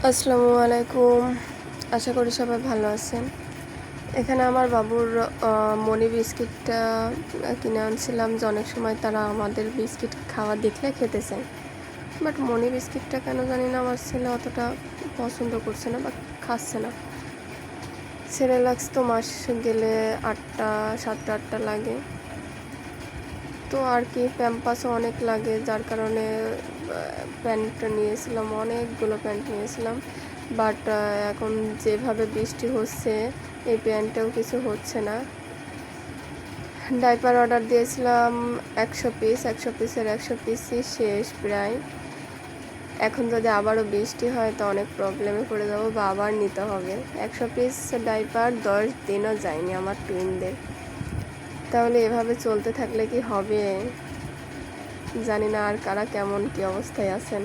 আসসালামু আলাইকুম। আশা করি সবাই ভালো আছেন। এখানে আমার বাবুর মনি বিস্কিটটা কিনে আনছিলাম, যে অনেক সময় তারা আমাদের বিস্কিট খাওয়া দেখলে খেতে চায়। বাট মনি বিস্কিটটা কেন জানি না আমার ছেলে অতটা পছন্দ করছে না বা খাচ্ছে না। সেরেলাক্স তো মাস গেলে 7টা 8টা লাগে, তো আর কি প্যাম্পাসও অনেক লাগে, যার কারণে প্যান্ট নিয়েছিলাম, অনেকগুলো প্যান্ট নিয়েছিলাম। বাট এখন যেভাবে বৃষ্টি হচ্ছে এই প্যান্টেও কিছু হচ্ছে না। ডাইপার অর্ডার দিয়েছিলাম 100 পিস, 100 পিসের 100 পিসই শেষ প্রায়। এখন যদি আবারও বৃষ্টি হয় তো অনেক প্রবলেমে পড়ে যাবো বা আবার নিতে হবে। 100 পিস ডাইপার 10 দিনও যায়নি আমার টুইনদের। তাহলে এভাবে চলতে থাকলে কি হবে? জানি না আর কারা কেমন কি অবস্থায় আছেন।